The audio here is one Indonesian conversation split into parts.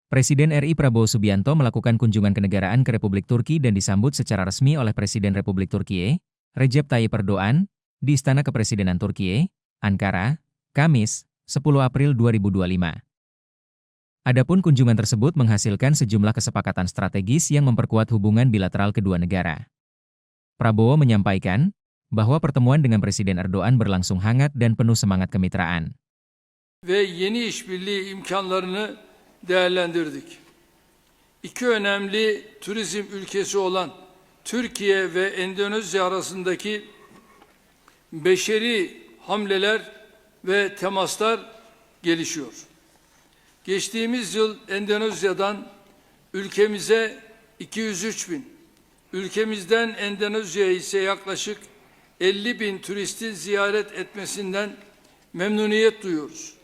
Presiden RI Prabowo Subianto melakukan kunjungan kenegaraan ke Republik Turki dan disambut secara resmi oleh Presiden Republik Turkiye, Recep Tayyip Erdogan, di Istana Kepresidenan Turkiye, Ankara, Kamis, 10 April 2025. Adapun kunjungan tersebut menghasilkan sejumlah kesepakatan strategis yang memperkuat hubungan bilateral kedua negara. Prabowo menyampaikan bahwa pertemuan dengan Presiden Erdogan berlangsung hangat dan penuh semangat kemitraan. Ve yeni işbirliği imkanlarını değerlendirdik. İki önemli turizm ülkesi olan Türkiye ve Endonezya arasındaki beşeri hamleler ve temaslar gelişiyor. Geçtiğimiz yıl Endonezya'dan ülkemize 203 bin, ülkemizden Endonezya'ya ise yaklaşık 50 bin turistin ziyaret etmesinden memnuniyet duyuyoruz.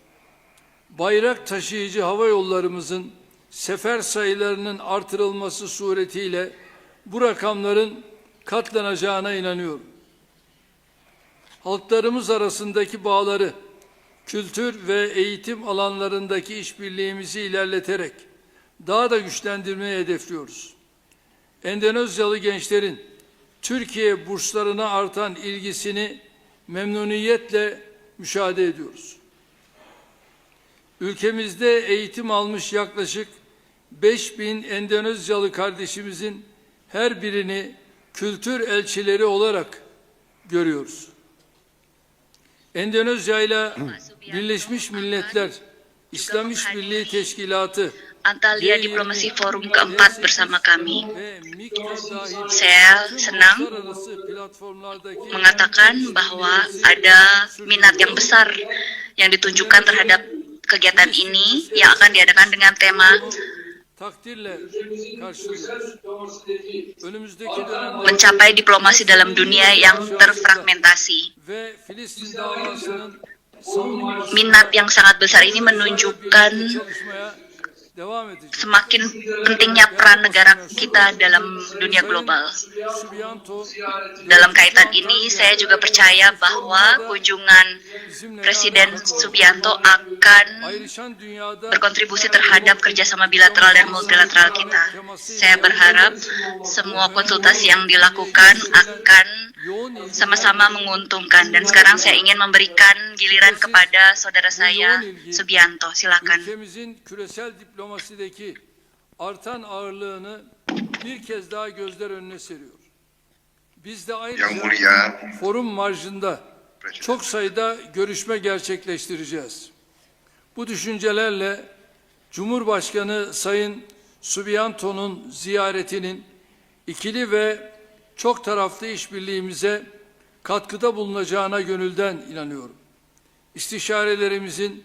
Bayrak taşıyıcı hava yollarımızın sefer sayılarının artırılması suretiyle bu rakamların katlanacağına inanıyorum. Halklarımız arasındaki bağları, kültür ve eğitim alanlarındaki işbirliğimizi ilerleterek daha da güçlendirmeyi hedefliyoruz. Endonezyalı gençlerin Türkiye burslarına artan ilgisini memnuniyetle müşahede ediyoruz. Ülkemizde eğitim almış yaklaşık 5.000 Endonezyalı kardeşimizin her birini kültür elçileri olarak görüyoruz. Endonezya ile Birleşmiş Milletler İslam İşbirliği Teşkilatı Antalya Diplomasi Forum keempat bersama kami. Saya senang mengatakan bahwa ada minat yang besar yang ditunjukkan terhadap kegiatan ini yang akan diadakan dengan tema mencapai diplomasi dalam dunia yang terfragmentasi. Minat yang sangat besar ini menunjukkan semakin pentingnya peran negara kita dalam dunia global. Dalam kaitan ini, saya juga percaya bahwa kunjungan Presiden Subianto akan berkontribusi terhadap kerjasama bilateral dan multilateral kita. Saya berharap semua konsultasi yang dilakukan akan sama-sama menguntungkan. Dan sekarang saya ingin memberikan giliran kepada saudara saya, Subianto. Silakan. Diplomasideki artan ağırlığını bir kez daha gözler önüne seriyor. Biz de ayrıca forum marjında çok sayıda görüşme gerçekleştireceğiz. Bu düşüncelerle Cumhurbaşkanı Sayın Subianto'nun ziyaretinin ikili ve çok taraflı işbirliğimize katkıda bulunacağına gönülden inanıyorum. İstişarelerimizin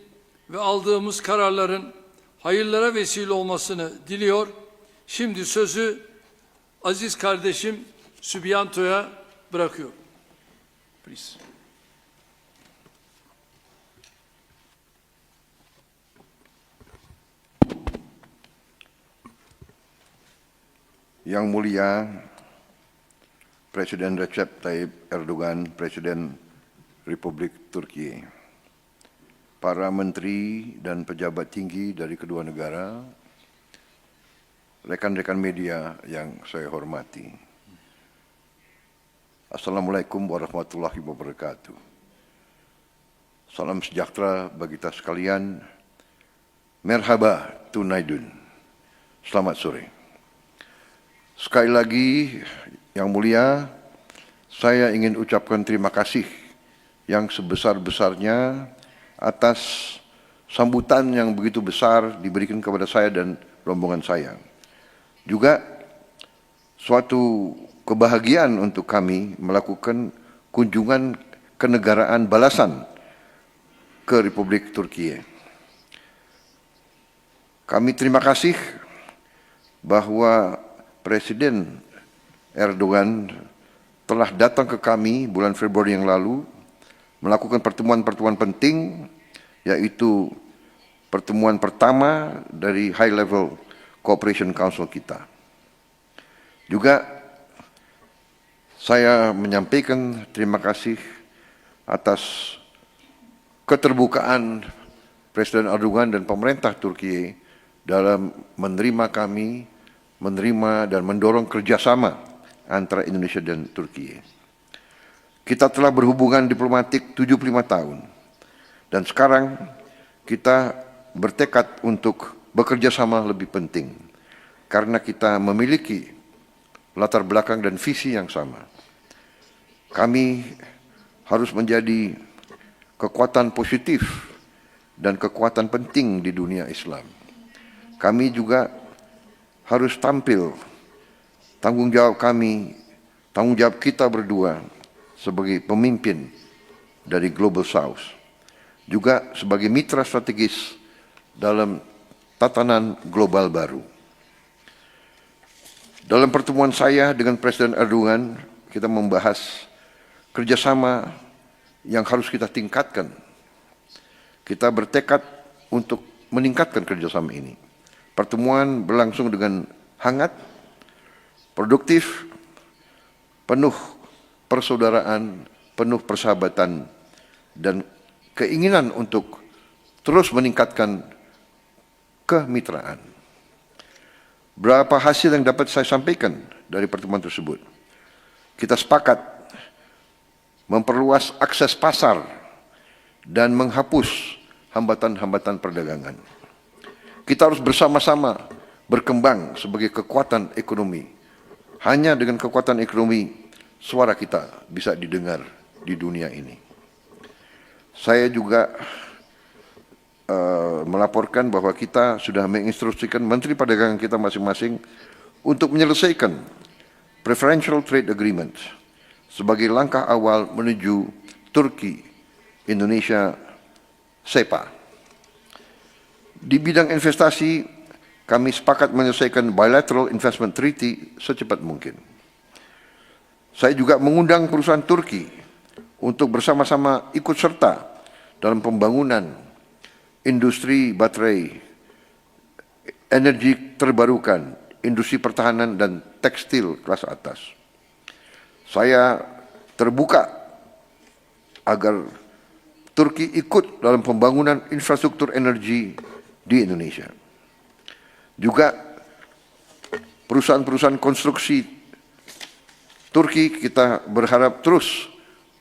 ve aldığımız kararların hayırlara vesile olmasını diliyor. Şimdi sözü aziz kardeşim Subianto'ya bırakıyorum. Please. Yang Mulia Presiden Recep Tayyip Erdogan, Presiden Republik Turki, para menteri dan pejabat tinggi dari kedua negara, rekan-rekan media yang saya hormati. Assalamualaikum warahmatullahi wabarakatuh. Salam sejahtera bagi kita sekalian. Merhaba tunaidun. Selamat sore. Sekali lagi, Yang Mulia, saya ingin ucapkan terima kasih yang sebesar-besarnya atas sambutan yang begitu besar diberikan kepada saya dan rombongan saya. Juga suatu kebahagiaan untuk kami melakukan kunjungan kenegaraan balasan ke Republik Turkiye. Kami terima kasih bahwa Presiden Erdogan telah datang ke kami bulan Februari yang lalu melakukan pertemuan-pertemuan penting, yaitu pertemuan pertama dari High Level Cooperation Council kita. Juga saya menyampaikan terima kasih atas keterbukaan Presiden Erdogan dan pemerintah Turki dalam menerima kami, menerima dan mendorong kerjasama antara Indonesia dan Turki. Kita telah berhubungan diplomatik 75 tahun, dan sekarang kita bertekad untuk bekerja sama lebih penting, karena kita memiliki latar belakang dan visi yang sama. Kami harus menjadi kekuatan positif dan kekuatan penting di dunia Islam. Kami juga harus tampil tanggung jawab kita berdua sebagai pemimpin dari Global South, juga sebagai mitra strategis dalam tatanan global baru. Dalam pertemuan saya dengan Presiden Erdogan, kita membahas kerjasama yang harus kita tingkatkan. Kita bertekad untuk meningkatkan kerjasama ini. Pertemuan berlangsung dengan hangat, produktif, penuh persaudaraan, penuh persahabatan, dan keinginan untuk terus meningkatkan kemitraan. Berapa hasil yang dapat saya sampaikan dari pertemuan tersebut? Kita sepakat memperluas akses pasar dan menghapus hambatan-hambatan perdagangan. Kita harus bersama-sama berkembang sebagai kekuatan ekonomi. Hanya dengan kekuatan ekonomi, suara kita bisa didengar di dunia ini. Saya juga melaporkan bahwa kita sudah menginstruksikan Menteri Perdagangan kita masing-masing untuk menyelesaikan Preferential Trade Agreement sebagai langkah awal menuju Turki, Indonesia, SEPA. Di bidang investasi, kami sepakat menyelesaikan Bilateral Investment Treaty secepat mungkin. Saya juga mengundang perusahaan Turki untuk bersama-sama ikut serta dalam pembangunan industri baterai, energi terbarukan, industri pertahanan, dan tekstil kelas atas. Saya terbuka agar Turki ikut dalam pembangunan infrastruktur energi di Indonesia. Juga perusahaan-perusahaan konstruksi Turki kita berharap terus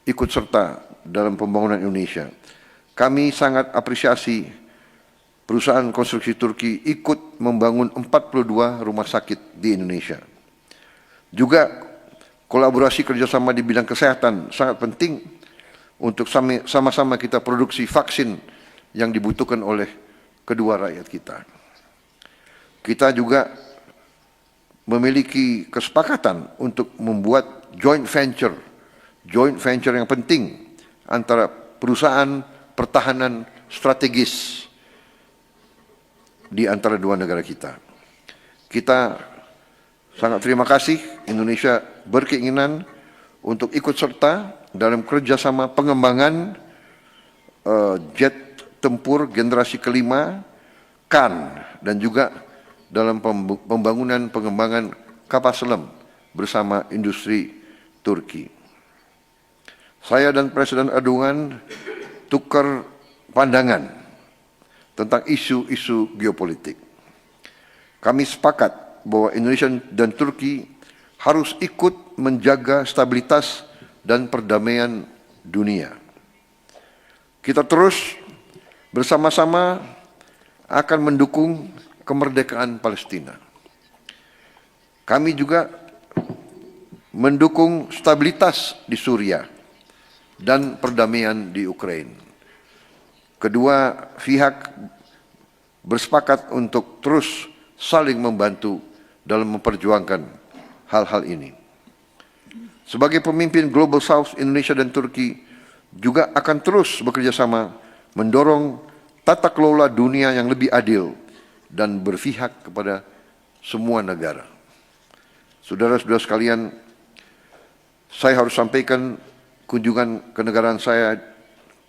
ikut serta dalam pembangunan Indonesia. Kami sangat apresiasi perusahaan konstruksi Turki ikut membangun 42 rumah sakit di Indonesia. Juga kolaborasi kerjasama di bidang kesehatan sangat penting untuk sama-sama kita produksi vaksin yang dibutuhkan oleh kedua rakyat kita. Kita juga memiliki kesepakatan untuk membuat joint venture yang penting antara perusahaan pertahanan strategis di antara dua negara kita. Kita sangat terima kasih Indonesia berkeinginan untuk ikut serta dalam kerjasama pengembangan jet tempur generasi kelima, KAN, dan juga dalam pengembangan kapal selam bersama industri Turki. Saya dan Presiden Erdogan tukar pandangan tentang isu-isu geopolitik. Kami sepakat bahwa Indonesia dan Turki harus ikut menjaga stabilitas dan perdamaian dunia. Kita terus bersama-sama akan mendukung kemerdekaan Palestina. Kami juga mendukung stabilitas di Suriah dan perdamaian di Ukraina. Kedua pihak bersepakat untuk terus saling membantu dalam memperjuangkan hal-hal ini. Sebagai pemimpin Global South, Indonesia dan Turki juga akan terus bekerja sama mendorong tata kelola dunia yang lebih adil dan berpihak kepada semua negara. Saudara-saudara sekalian, saya harus sampaikan kunjungan kenegaraan saya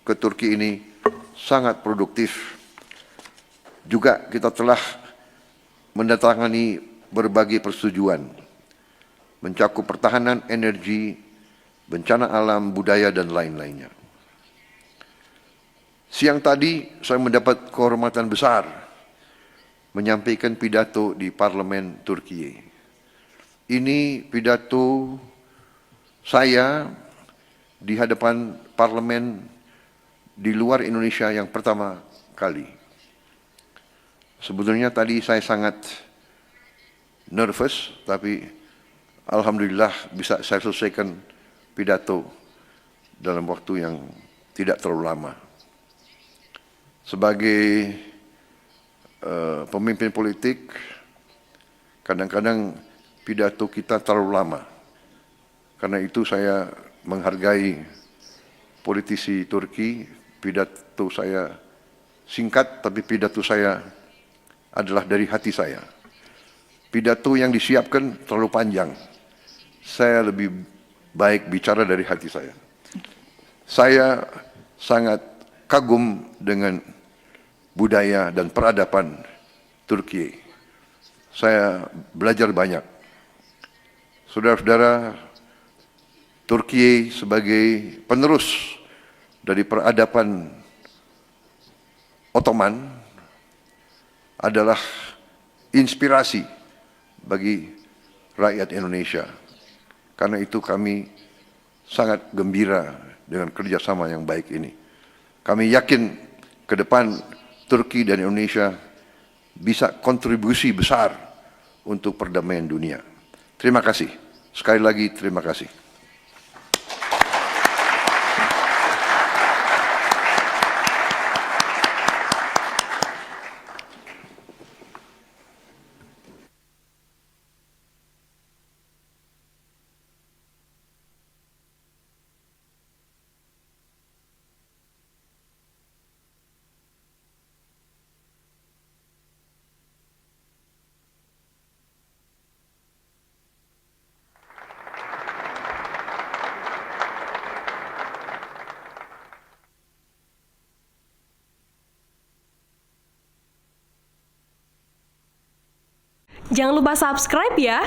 ke Turki ini sangat produktif. Juga kita telah mendatangani berbagai persetujuan, mencakup pertahanan, energi, bencana alam, budaya, dan lain-lainnya. Siang tadi saya mendapat kehormatan besar menyampaikan pidato di parlemen Turki. Ini pidato saya di hadapan parlemen di luar Indonesia yang pertama kali. Sebetulnya tadi saya sangat nervous, tapi alhamdulillah bisa saya selesaikan pidato dalam waktu yang tidak terlalu lama. Sebagai pemimpin politik, kadang-kadang pidato kita terlalu lama. Karena itu saya menghargai politisi Turki, pidato saya singkat, tapi pidato saya adalah dari hati saya. Pidato yang disiapkan terlalu panjang. Saya lebih baik bicara dari hati saya. Saya sangat kagum dengan budaya dan peradaban Turki. Saya belajar banyak. Saudara-saudara, Turki sebagai penerus dari peradaban Ottoman adalah inspirasi bagi rakyat Indonesia. Karena itu kami sangat gembira dengan kerjasama yang baik ini. Kami yakin ke depan Turki dan Indonesia bisa kontribusi besar untuk perdamaian dunia. Terima kasih. Sekali lagi terima kasih. Jangan lupa subscribe ya.